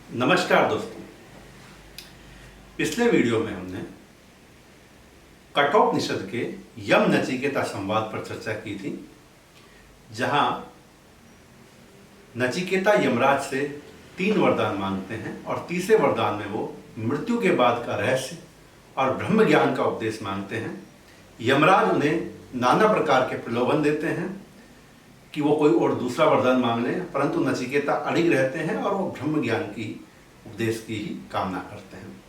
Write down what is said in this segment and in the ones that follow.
नमस्कार दोस्तों, पिछले वीडियो में हमने कठोपनिषद के यम नचिकेता संवाद पर चर्चा की थी, जहां नचिकेता यमराज से 3 वरदान मांगते हैं और तीसरे वरदान में वो मृत्यु के बाद का रहस्य और ब्रह्म ज्ञान का उपदेश मांगते हैं। यमराज उन्हें नाना प्रकार के प्रलोभन देते हैं कि वो कोई और दूसरा वरदान मांग लें, परंतु नचिकेता अड़िग रहते हैं और वो ब्रह्म ज्ञान की उपदेश की ही कामना करते हैं।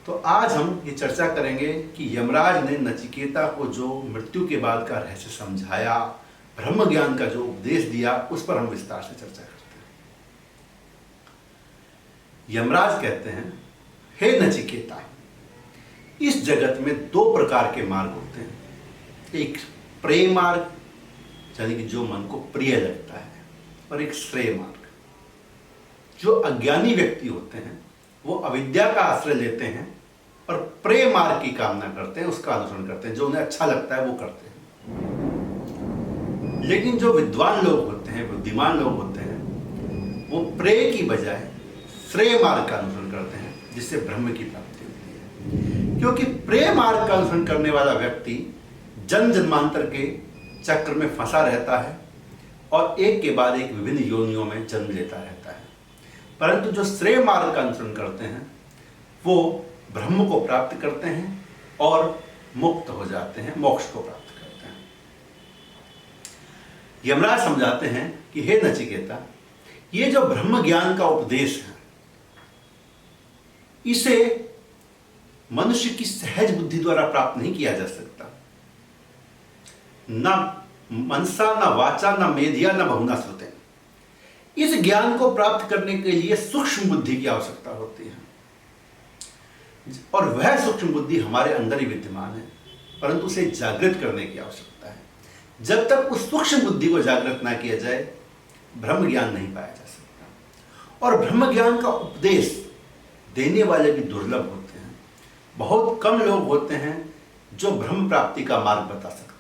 तो आज हम ये चर्चा करेंगे कि यमराज ने नचिकेता को जो मृत्यु के बाद का रहस्य समझाया, ब्रह्म ज्ञान का जो उपदेश दिया, उस पर हम विस्तार से चर्चा करते हैं। यमराज कहते हैं, हे नचिकेता, इस जगत में 2 प्रकार के मार्ग होते हैं। एक प्रेम मार्ग, यानी कि जो मन को प्रिय लगता है, और एक श्रेय मार्ग। जो अज्ञानी व्यक्ति होते हैं वो अविद्या का आश्रय लेते हैं और प्रेय मार्ग की कामना करते हैं, उसका अनुसरण करते हैं, जो उन्हें अच्छा लगता है वो करते हैं। लेकिन जो विद्वान लोग होते हैं, बुद्धिमान लोग होते हैं, वो प्रेय की बजाय श्रेय मार्ग का अनुसरण करते हैं, जिससे ब्रह्म की प्राप्ति होती है। क्योंकि प्रेय मार्ग का अनुसरण करने वाला व्यक्ति जन्म जन्मांतर के चक्र में फंसा रहता है और एक के बाद एक विभिन्न योनियों में जन्म लेता रहता है। परंतु जो श्रेय मार्ग का अनुसरण करते हैं वो ब्रह्म को प्राप्त करते हैं और मुक्त हो जाते हैं, मोक्ष को प्राप्त करते हैं। यमराज समझाते हैं कि हे नचिकेता, ये जो ब्रह्म ज्ञान का उपदेश है, इसे मनुष्य की सहज बुद्धि द्वारा प्राप्त नहीं किया जा सकता। न मनसा, न वाचा, न मेधिया, न बहुना श्रुते। इस ज्ञान को प्राप्त करने के लिए सूक्ष्म बुद्धि की आवश्यकता होती है, और वह सूक्ष्म बुद्धि हमारे अंदर ही विद्यमान है, परंतु उसे जागृत करने की आवश्यकता है। जब तक उस सूक्ष्म बुद्धि को जागृत ना किया जाए, ब्रह्म ज्ञान नहीं पाया जा सकता। और ब्रह्म ज्ञान का उपदेश देने वाले भी दुर्लभ होते हैं। बहुत कम लोग होते हैं जो ब्रह्म प्राप्ति का मार्ग बता सकते हैं।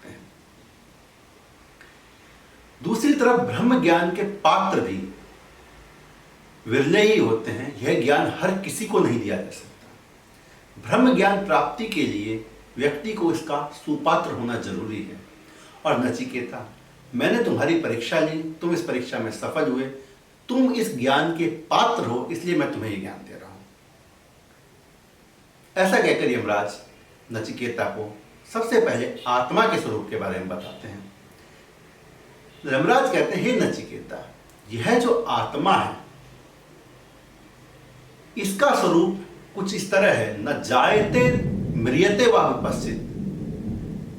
दूसरी तरफ ब्रह्म ज्ञान के पात्र भी विरले ही होते हैं। यह ज्ञान हर किसी को नहीं दिया जा सकता। ब्रह्म ज्ञान प्राप्ति के लिए व्यक्ति को इसका सुपात्र होना जरूरी है। और नचिकेता, मैंने तुम्हारी परीक्षा ली, तुम इस परीक्षा में सफल हुए, तुम इस ज्ञान के पात्र हो, इसलिए मैं तुम्हें यह ज्ञान दे रहा हूं। ऐसा कहकर यमराज नचिकेता को सबसे पहले आत्मा के स्वरूप के बारे में बताते हैं। यमराज कहते हैं, हे नचिकेता, यह जो आत्मा है, इसका स्वरूप कुछ इस तरह है, न जायते म्रियते वा विपश्चित,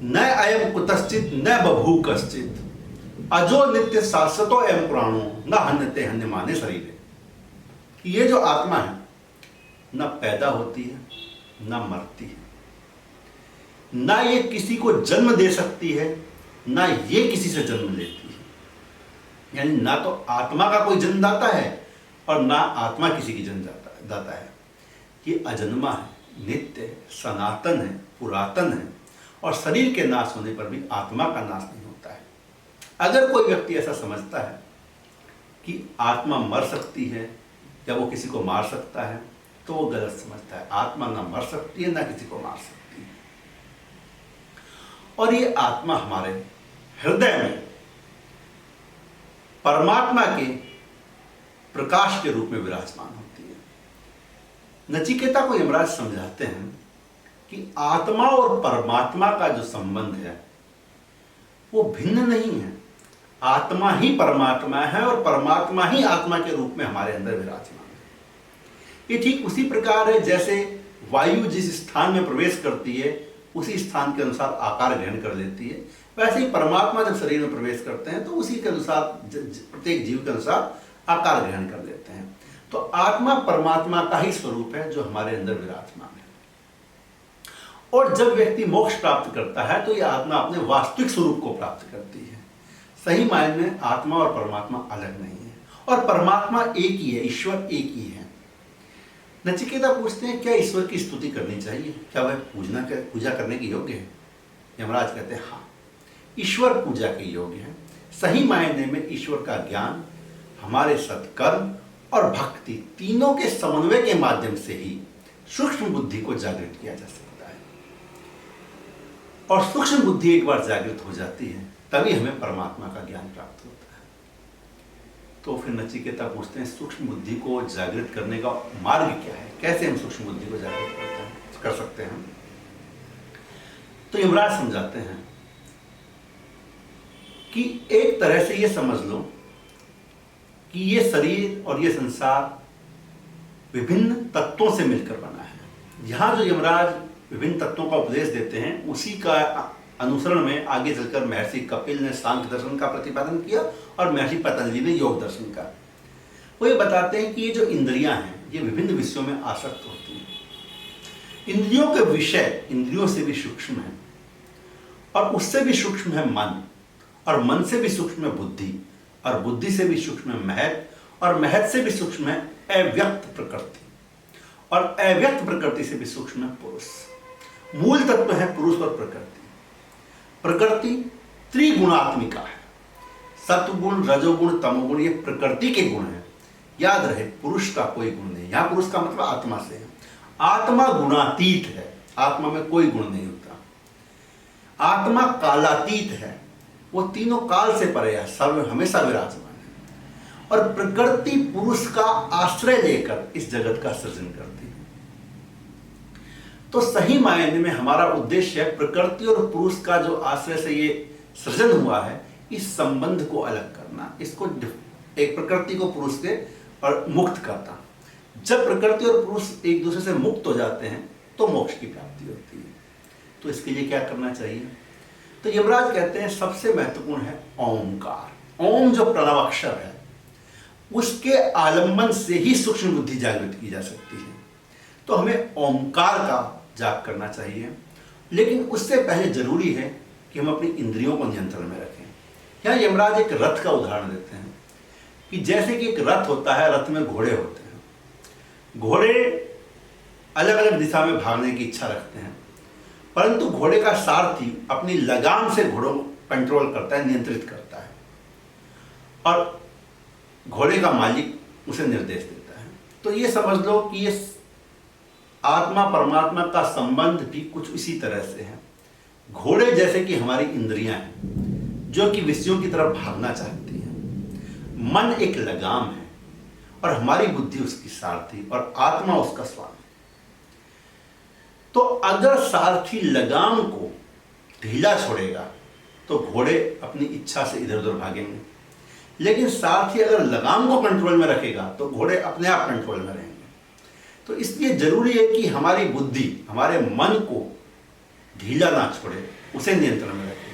न अयम कुतश्चित, न बभू कश्चित, अजो नित्य शाश्वतो एवं पुराणो, न हन्यते हन्यमाने शरीरे। ये जो आत्मा है, न पैदा होती है, न मरती है, न ये किसी को जन्म दे सकती है, न ये किसी से जन्म लेती है। यानी ना तो आत्मा का कोई जन्मदाता है और ना आत्मा किसी की जन्मदाता है। ये अजन्मा है, नित्य है, सनातन है, पुरातन है, और शरीर के नाश होने पर भी आत्मा का नाश नहीं होता है। अगर कोई व्यक्ति ऐसा समझता है कि आत्मा मर सकती है या वो किसी को मार सकता है, तो वो गलत समझता है। आत्मा ना मर सकती है, ना किसी को मार सकती है। और ये आत्मा हमारे हृदय में परमात्मा के प्रकाश के रूप में विराजमान होती है। नचिकेता को यमराज समझाते हैं कि आत्मा और परमात्मा का जो संबंध है वो भिन्न नहीं है। आत्मा ही परमात्मा है और परमात्मा ही आत्मा के रूप में हमारे अंदर विराजमान है। ये ठीक उसी प्रकार है जैसे वायु जिस स्थान में प्रवेश करती है उसी स्थान के अनुसार आकार ग्रहण कर लेती है, वैसे ही परमात्मा जब शरीर में प्रवेश करते हैं तो उसी के अनुसार, प्रत्येक जीव के अनुसार आकार ग्रहण कर लेते हैं। तो आत्मा परमात्मा का ही स्वरूप है जो हमारे अंदर विराजमान है। और जब व्यक्ति मोक्ष प्राप्त करता है तो यह आत्मा अपने वास्तविक स्वरूप को प्राप्त करती है। सही मायने में आत्मा और परमात्मा अलग नहीं है, और परमात्मा एक ही है, ईश्वर एक ही है। नचिकेता पूछते हैं, क्या ईश्वर की स्तुति करनी चाहिए? क्या वह पूजा करने के योग्य है? यमराज कहते हैं, हाँ, ईश्वर पूजा के योग्य है। सही मायने में ईश्वर का ज्ञान हमारे सत्कर्म और भक्ति तीनों के समन्वय के माध्यम से ही सूक्ष्म बुद्धि को जागृत किया जा सकता है। और सूक्ष्म बुद्धि एक बार जागृत हो जाती है तभी हमें परमात्मा का ज्ञान प्राप्त होता है। तो फिर नचिकेता पूछते हैं सूक्ष्म बुद्धि को जागृत करने का मार्ग क्या है, कैसे हम सूक्ष्म बुद्धि को जागृत कर सकते हैं। तो यमराज समझाते हैं कि एक तरह से ये समझ लो कि ये शरीर और ये संसार विभिन्न तत्वों से मिलकर बना है। यहां जो यमराज विभिन्न तत्वों का उपदेश देते हैं उसी का अनुसरण में आगे चलकर महर्षि कपिल ने सांख्य दर्शन का प्रतिपादन किया और महर्षि पतंजलि ने योग दर्शन का। वो ये बताते हैं कि ये जो इंद्रियां हैं ये विभिन्न विषयों में आसक्त होती हैं। इंद्रियों के विषय इंद्रियों से भी सूक्ष्म है और उससे भी सूक्ष्म है मन, और मन से भी सूक्ष्म है बुद्धि, और बुद्धि से भी सूक्ष्म है महत, और महत से भी सूक्ष्म है अव्यक्त प्रकृति, और अव्यक्त प्रकृति से भी सूक्ष्म है पुरुष। मूल तत्व है पुरुष और प्रकृति। प्रकृति त्रिगुणात्मिका है, सत्वगुण, रजोगुण, तमोगुण, ये प्रकृति के गुण हैं। याद रहे पुरुष का कोई गुण नहीं, यहां पुरुष का मतलब आत्मा से है। आत्मा गुणातीत है, आत्मा में कोई गुण नहीं होता। आत्मा कालातीत है, वो तीनों काल से परे है, सर्व हमेशा विराजमान है। और प्रकृति पुरुष का आश्रय लेकर इस जगत का सृजन करती है। तो सही मायने में हमारा उद्देश्य है प्रकृति और पुरुष का जो आश्रय से ये सृजन हुआ है इस संबंध को अलग करना, इसको एक प्रकृति को पुरुष से और मुक्त करना। जब प्रकृति और पुरुष एक दूसरे से मुक्त हो जाते हैं तो मोक्ष की प्राप्ति होती है। तो इसके लिए क्या करना चाहिए? तो यमराज कहते हैं सबसे महत्वपूर्ण है ओंकार। ओम जो प्रणव अक्षर है उसके आलंबन से ही सूक्ष्म बुद्धि जागृत की जा सकती है। तो हमें ओंकार का जाप करना चाहिए, लेकिन उससे पहले जरूरी है कि हम अपनी इंद्रियों को नियंत्रण में रखें। यहाँ यमराज एक रथ का उदाहरण देते हैं कि जैसे कि एक रथ होता है, रथ में घोड़े होते हैं। घोड़े अलग अलग दिशा में भागने की इच्छा रखते हैं, परंतु घोड़े का सारथी अपनी लगाम से घोड़ों को कंट्रोल करता है, नियंत्रित करता है, और घोड़े का मालिक उसे निर्देश देता है। तो ये समझ लो कि ये आत्मा परमात्मा का संबंध भी कुछ इसी तरह से है। घोड़े जैसे कि हमारी इंद्रियां हैं जो कि विषयों की तरफ भागना चाहती हैं। मन एक लगाम है और हमारी बुद्धि उसकी सारथी और आत्मा उसका स्वामी। तो अगर सारथी लगाम को ढीला छोड़ेगा तो घोड़े अपनी इच्छा से इधर उधर भागेंगे, लेकिन सारथी अगर लगाम को कंट्रोल में रखेगा तो घोड़े अपने आप कंट्रोल में रहेंगे। तो इसलिए जरूरी है कि हमारी बुद्धि हमारे मन को ढीला ना छोड़े, उसे नियंत्रण में रखे।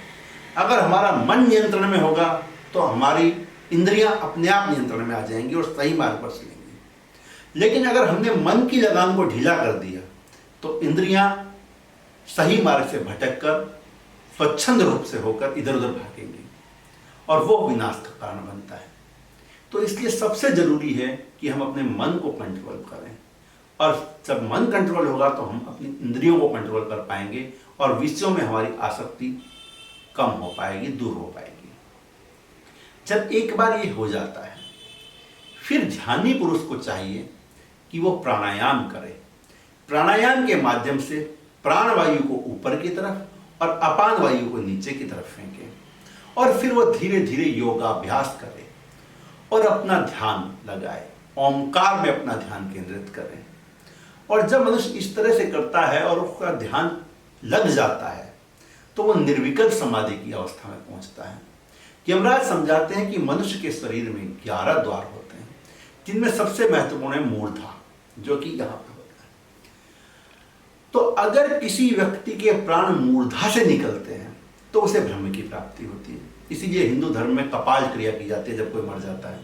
अगर हमारा मन नियंत्रण में होगा तो हमारी इंद्रियां अपने आप नियंत्रण में आ जाएंगी और सही मार्ग पर चलेंगी। लेकिन अगर हमने मन की लगाम को ढीला कर दिया तो इंद्रियां सही मार्ग से भटककर स्वच्छंद रूप से होकर इधर उधर भागेंगी और वो विनाश का कारण बनता है। तो इसलिए सबसे जरूरी है कि हम अपने मन को कंट्रोल करें, और जब मन कंट्रोल होगा तो हम अपनी इंद्रियों को कंट्रोल कर पाएंगे और विषयों में हमारी आसक्ति कम हो पाएगी, दूर हो पाएगी। जब एक बार ये हो जाता है फिर ध्यानी पुरुष को चाहिए कि वो प्राणायाम करे। प्राणायाम के माध्यम से प्राणवायु को ऊपर की तरफ और अपान वायु को नीचे की तरफ फेंके, और फिर वो धीरे धीरे योगाभ्यास करे और अपना ध्यान लगाए, ओंकार में अपना ध्यान केंद्रित करे। और जब मनुष्य इस तरह से करता है और उसका ध्यान लग जाता है तो वो निर्विकल्प समाधि की अवस्था में पहुंचता है। यमराज समझाते हैं कि मनुष्य के शरीर में 11 द्वार होते हैं, जिनमें सबसे महत्वपूर्ण है मूर्धा, जो कि यहाँ पे होता है। तो अगर किसी व्यक्ति के प्राण मूर्धा से निकलते हैं तो उसे ब्रह्म की प्राप्ति होती है। इसीलिए हिंदू धर्म में कपाल क्रिया की जाती है जब कोई मर जाता है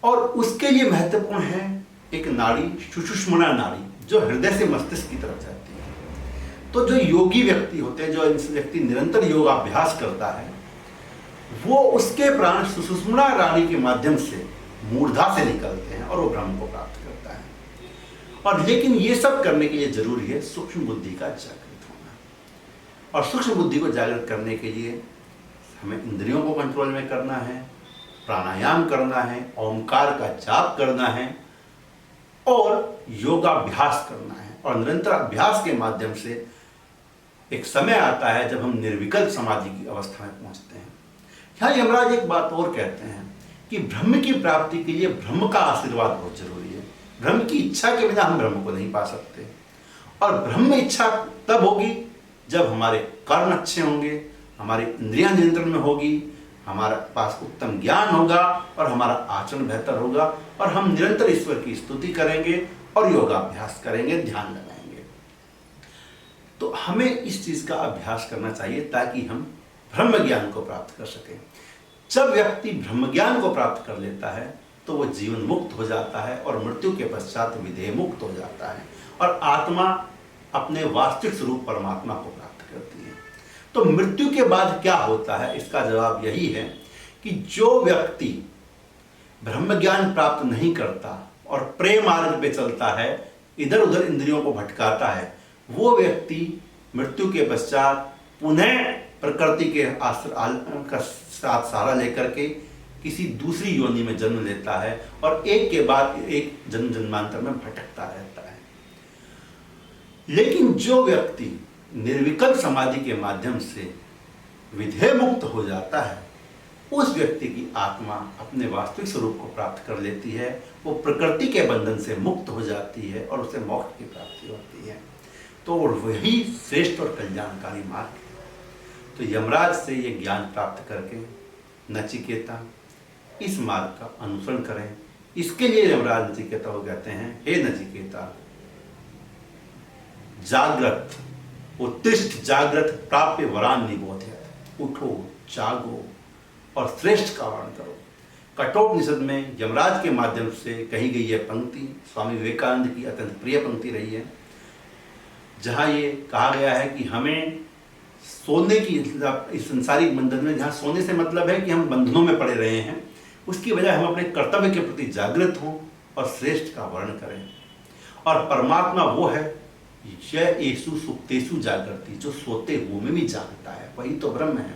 और उसके लिए महत्वपूर्ण है एक नाड़ी, सुषुम्ना नाड़ी, जो हृदय से मस्तिष्क की तरफ जाती है। तो जो योगी व्यक्ति होते हैं, जो व्यक्ति निरंतर योगाभ्यास करता है, वो उसके प्राण सुषुम्ना नाड़ी के माध्यम से मूर्धा से निकलते हैं और वो ब्रह्म को प्राप्त करता है। और लेकिन ये सब करने के लिए जरूरी है सूक्ष्म बुद्धि का जागृत होना। और सूक्ष्म बुद्धि को जागृत करने के लिए हमें इंद्रियों को कंट्रोल में करना है, प्राणायाम करना है, ओमकार का जाप करना है और योगाभ्यास करना है। और निरंतर अभ्यास के माध्यम से एक समय आता है जब हम निर्विकल्प समाधि की अवस्था में पहुंचते हैं। यहाँ यमराज एक बात और कहते हैं कि ब्रह्म की प्राप्ति के लिए ब्रह्म का आशीर्वाद बहुत जरूरी है। ब्रह्म की इच्छा के बिना हम ब्रह्म को नहीं पा सकते। और ब्रह्म इच्छा तब होगी जब हमारे कर्म अच्छे होंगे, हमारी इंद्रियां नियंत्रण में होगी, हमारे पास उत्तम ज्ञान होगा और हमारा आचरण बेहतर होगा और हम निरंतर ईश्वर की स्तुति करेंगे और योगाभ्यास करेंगे, ध्यान लगाएंगे। तो हमें इस चीज का अभ्यास करना चाहिए ताकि हम ब्रह्म ज्ञान को प्राप्त कर सकें। जब व्यक्ति ब्रह्म ज्ञान को प्राप्त कर लेता है तो वो जीवन मुक्त हो जाता है और मृत्यु के पश्चात विदेह मुक्त हो जाता है और आत्मा अपने वास्तविक स्वरूप परमात्मा को प्राप्त करती है। तो मृत्यु के बाद क्या होता है, इसका जवाब यही है कि जो व्यक्ति ब्रह्म ज्ञान प्राप्त नहीं करता और प्रेम मार्ग पे चलता है, इधर उधर इंद्रियों को भटकाता है, वो व्यक्ति मृत्यु के पश्चात पुनः प्रकृति के का साथ सहारा लेकर के किसी दूसरी योनि में जन्म लेता है और एक के बाद एक जन्म जन्मांतर में भटकता रहता है। लेकिन जो व्यक्ति निर्विकल्प समाधि के माध्यम से विधेय मुक्त हो जाता है, उस व्यक्ति की आत्मा अपने वास्तविक स्वरूप को प्राप्त कर लेती है, वो प्रकृति के बंधन से मुक्त हो जाती है और उसे मोक्ष की प्राप्ति होती है। तो वही श्रेष्ठ और कल्याणकारी मार्ग है। तो यमराज से ये ज्ञान प्राप्त करके नचिकेता इस मार्ग का अनुसरण करें। इसके लिए यमराज नचिकेता को कहते हैं, हे नचिकेता, जागृत उत्तिष्ठ जागृत प्राप्य वरान निबोधयत्, उठो, जागो और श्रेष्ठ का वर्ण करो। कठोपनिषद में यमराज के माध्यम से कही गई यह पंक्ति स्वामी विवेकानंद की अत्यंत प्रिय पंक्ति रही है, जहाँ ये कहा गया है कि हमें सोने की, इस संसारिक बंधन में, जहाँ सोने से मतलब है कि हम बंधनों में पड़े रहे हैं, उसकी बजाय हम अपने कर्तव्य के प्रति जागृत हों और श्रेष्ठ का वर्ण करें। और परमात्मा वो है यह येषु सुप्तेषु जागृति, जो सोते हुए में भी जागता है, वही तो ब्रह्म है।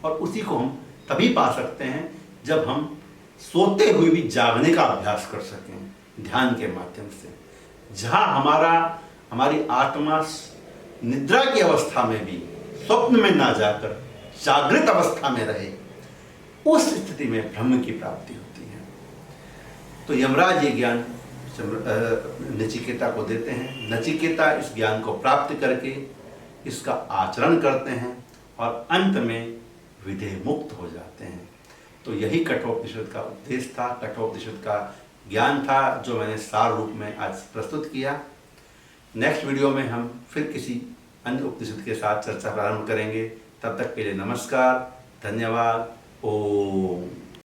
और उसी को हम तभी पा सकते हैं जब हम सोते हुए भी जागने का अभ्यास कर सकें ध्यान के माध्यम से। जहाँ हमारी आत्मा निद्रा की अवस्था में भी स्वप्न में ना जाकर जागृत अवस्था में रहे, उस स्थिति में ब्रह्म की प्राप्ति होती है। तो यमराज ये ज्ञान नचिकेता को देते हैं। नचिकेता इस ज्ञान को प्राप्त करके इसका आचरण करते हैं और अंत में विदेह मुक्त हो जाते हैं। तो यही कठोपनिषद का उद्देश्य था, कठोपनिषद का ज्ञान था, जो मैंने सार रूप में आज प्रस्तुत किया। नेक्स्ट वीडियो में हम फिर किसी अन्य उपनिषद के साथ चर्चा प्रारंभ करेंगे। तब तक के लिए नमस्कार, धन्यवाद, ओम।